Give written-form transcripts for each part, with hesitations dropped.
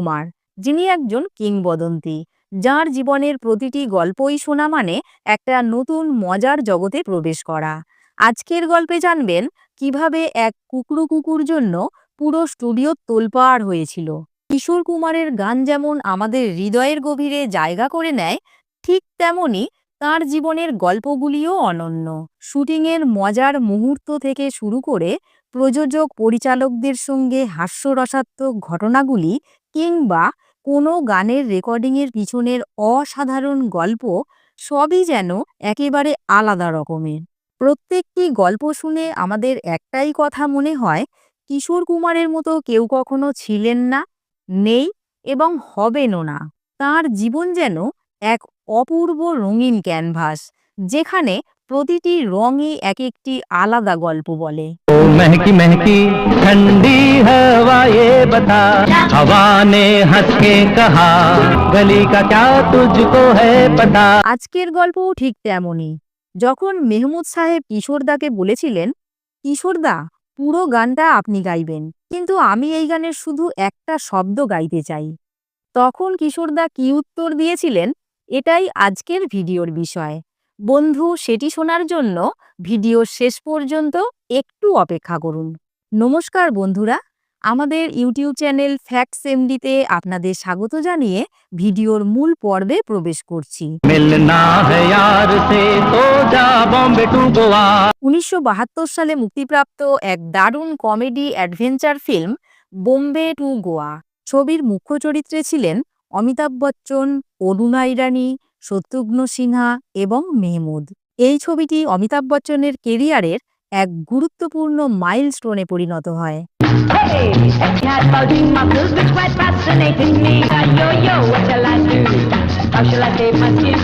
কুমার, যিনি একজন কিংবদন্তি, যার জীবনের প্রতিটি গল্পই শোনা মানে একটা নতুন মজার জগতে প্রবেশ করা। আজকের গল্পে জানবেন কিভাবে এক কুকরু কুকুর জন্য পুরো স্টুডিও তোলপাড় হয়েছিল। কিশোর কুমারের গান যেমন আমাদের হৃদয়ের গভীরে জায়গা করে নেয়, ঠিক তেমনি তার জীবনের গল্পগুলিও অনন্য। শুটিংয়ের মজার মুহূর্ত থেকে শুরু করে প্রযোজক পরিচালকদের সঙ্গে হাস্যরসাত্মক ঘটনাগুলি কিংবা কোনো গানের রেকর্ডিংয়ের পিছনের অসাধারণ গল্প, সবই যেন একেবারে আলাদা রকমের। প্রত্যেকটি গল্প শুনে আমাদের একটাই কথা মনে হয়, কিশোর কুমারের মতো কেউ কখনো ছিলেন না, নেই এবং হবেনও না। তাঁর জীবন যেন এক অপূর্ব রঙিন ক্যানভাস, যেখানে প্রতিটি রঙই এক একটি আলাদা গল্প বলে। महकी महकी ठंडी हवा ये बता, हवा ने हंस के कहा गली का क्या तुझको है पता। আজকের গল্পও ঠিক তেমনই। যখন মেহমুদ সাহেব কিশোরদাকে বলেছিলেন, কিশোরদা পুরো গানটা আপনি গাইবেন, কিন্তু আমি এই গানের শুধু একটা শব্দ গাইতে চাই, তখন কিশোরদা কি উত্তর দিয়েছিলেন, এটাই আজকের ভিডিওর বিষয়। বন্ধু, সেটি শোনার জন্য ভিডিওর শেষ পর্যন্ত একটু অপেক্ষা করুন। নমস্কার বন্ধুরা, আমাদের ইউটিউব চ্যানেল ফ্যাক্টস এমডিতে আপনাদের স্বাগত জানিয়ে ভিডিওর মূল পর্বে প্রবেশ করছি। मिलना है यार से तो जा बॉम्बे टू गोवा। 1972 সালে মুক্তিপ্রাপ্ত এক দারুণ comedy adventure film Bombay to Goa. ছবির মুখ্য চরিত্রে ছিলেন অমিতাভ বচ্চন, অরুণা ইরানি, শত্রুঘ্ন সিনহা এবং মেহমুদ। এই ছবিটি অমিতাভ বচ্চনের কেরিয়ারের এক গুরুত্বপূর্ণ মাইলস্টোনে পরিণত হয়। Hey, cat buzzing muscles which quite fascinating me. Yo, what shall I do? How shall I save my skin?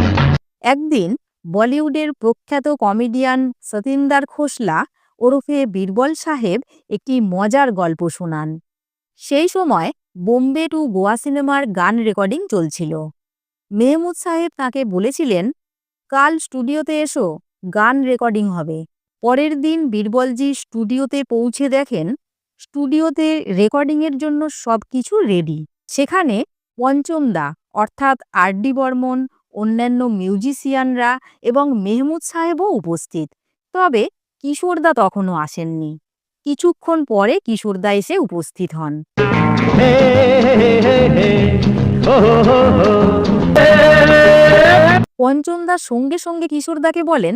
একদিন বলিউডের প্রখ্যাত কমেডিয়ান সতিন্দার খোসলা ওরফে বীরবল সাহেব একটি মজার গল্প শোনান। সেই সময় বোম্বে টু গোয়া সিনেমার গান রেকর্ডিং চলছিল। মেহমুদ সাহেব তাকে বলেছিলেন, কাল স্টুডিওতে এসো, গান রেকর্ডিং হবে। পরের দিন বীরবলজি স্টুডিওতে পৌঁছে দেখেন স্টুডিওতে রেকর্ডিংয়ের জন্য সব কিছু রেডি। সেখানে পঞ্চমদা অর্থাৎ আর.ডি. বর্মন, অন্যান্য মিউজিশিয়ানরা এবং মেহমুদ সাহেবও উপস্থিত। তবে কিশোরদা তখনও আসেননি। কিছুক্ষণ পরে কিশোরদা এসে উপস্থিত হন। हे हे हे ओ हो हो। পঞ্চমদা সঙ্গে সঙ্গে কিশোরদাকে বলেন,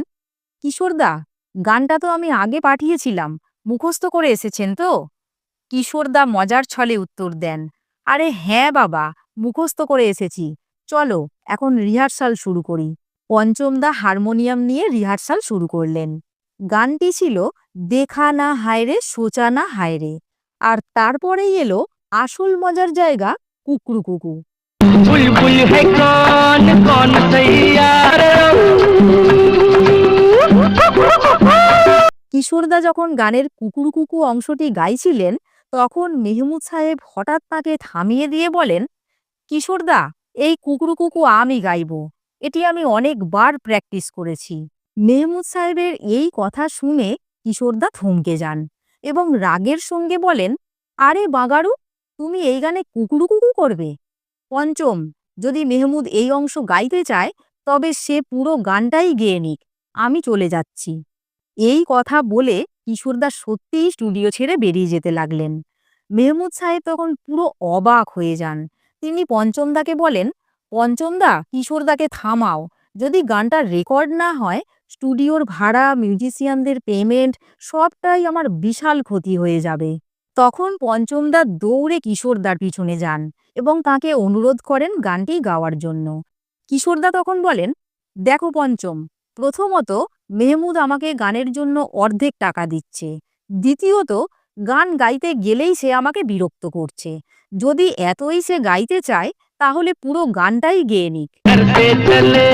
কিশোরদা গানটা তো আমি আগে পাঠিয়েছিলাম, মুখস্থ করে এসেছেন তো? কিশোরদা মজার ছলে উত্তর দেন, আরে হ্যাঁ বাবা, মুখস্থ করে এসেছি, চলো এখন রিহার্সাল শুরু করি। পঞ্চমদা হারমোনিয়াম নিয়ে রিহার্সাল শুরু করলেন। গানটি ছিল দেখা না হায়রে সোচা না হায়রে। আর তারপরেই এলো আসল মজার জায়গা, কুকরু কুকু। बुलबुल है कौन कौन सैयार। কিশোরদা যখন গানের কুকুরু কুকু অংশটি গাইছিলেন, তখন মেহমুদ সাহেব হঠাৎ তাকে থামিয়ে দিয়ে বলেন, কিশোরদা এই কুকুরু কুকু আমি গাইব, এটি আমি অনেকবার প্র্যাকটিস করেছি। মেহমুদ সাহেবের এই কথা শুনে কিশোরদা থমকে যান এবং রাগের সঙ্গে বলেন, আরে বাগারু, তুমি এই গানে কুকুরু কুকু করবে? পঞ্চম, যদি মেহমুদ এই অংশ গাইতে চায় তবে সে পুরো গানটাই গেয়ে নিক, আমি চলে যাচ্ছি। এই কথা বলে কিশোরদা সত্যিই স্টুডিও ছেড়ে বেরিয়ে যেতে লাগলেন। মেহমুদ সাহেব তখন পুরো অবাক হয়ে যান। তিনি পঞ্চমদাকে বলেন, পঞ্চমদা কিশোরদাকে থামাও, যদি গানটা রেকর্ড না হয় স্টুডিওর ভাড়া, মিউজিশিয়ানদের পেমেন্ট সবটাই আমার বিশাল ক্ষতি হয়ে যাবে। তখন পঞ্চমদা দৌড়ে কিশোরদার পিছনে যান এবং তাকে অনুরোধ করেন গানটি গাওয়ার জন্য। কিশোরদা তখন বলেন, দেখো পঞ্চম, প্রথমত মেহমুদ আমাকে গানের জন্য অর্ধেক টাকা দিচ্ছে, দ্বিতীয়ত গান গাইতে গেলেই সে আমাকে বিরক্ত করছে। যদি এতই সে গাইতে চায় তাহলে পুরো গানটাই গেয়ে নিক। घर पे चले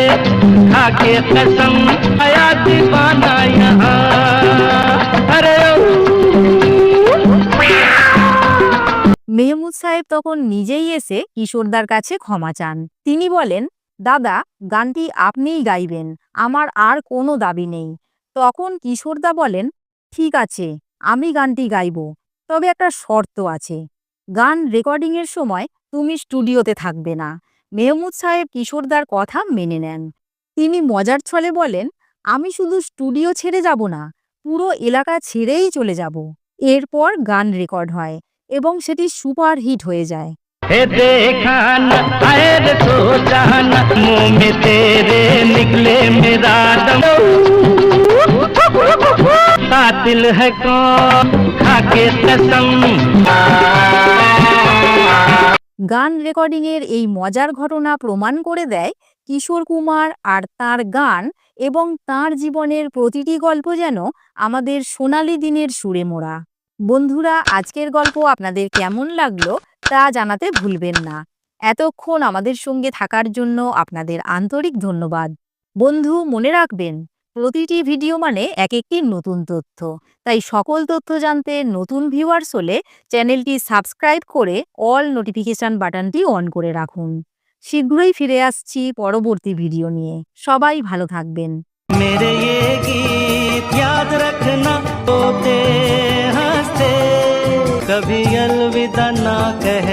खा के कसम आया दीवाना यहाँ। अरे মেহমুদ সাহেব তখন নিজেই এসে কিশোরদার কাছে ক্ষমা চান। তিনি বলেন, দাদা গানটি আপনিই গাইবেন, আমার আর কোনো দাবি নেই। তখন কিশোরদা বলেন, ঠিক আছে আমি গানটি গাইব, তবে একটা শর্ত আছে। গান রেকর্ডিংয়ের সময় তুমি স্টুডিওতে থাকবে না। মেহমুদ সাহেব কিশোরদার কথা মেনে নেন। তিনি মজার ছলে বলেন, আমি শুধু স্টুডিও ছেড়ে যাব না, পুরো এলাকা ছেড়েই চলে যাব। এরপর গান রেকর্ড হয় এবং সেটি সুপার হিট হয়ে যায়। हे देखा न आए रे सोचा न मुंह में तेरे निकले मेरा दम कातिल है कौन खाके कसम। গান রেকর্ডিংয়ের এই মজার ঘটনা প্রমাণ করে দেয় কিশোর কুমার আর তার গান এবং তার জীবনের প্রতিটি গল্প যেন আমাদের সোনালী দিনের সুরে মোড়া। বন্ধুরা, আজকের গল্প আপনাদের কেমন লাগলো তা জানাতে ভুলবেন না। এতক্ষণ আমাদের সঙ্গে থাকার জন্য আপনাদের আন্তরিক ধন্যবাদ। বন্ধু, মনে রাখবেন, প্রতিটি ভিডিও মানে এক একটি নতুন তথ্য। তাই সকল তথ্য জানতে নতুন ভিউয়ার্স হলে চ্যানেলটি সাবস্ক্রাইব করে অল নোটিফিকেশন বাটনটি অন করে রাখুন। শীঘ্রই ফিরে আসছি পরবর্তী ভিডিও নিয়ে। সবাই ভালো থাকবেন। मेरे ये गीत याद रखना, रोते हंसते कभी अलविदा ना कहे।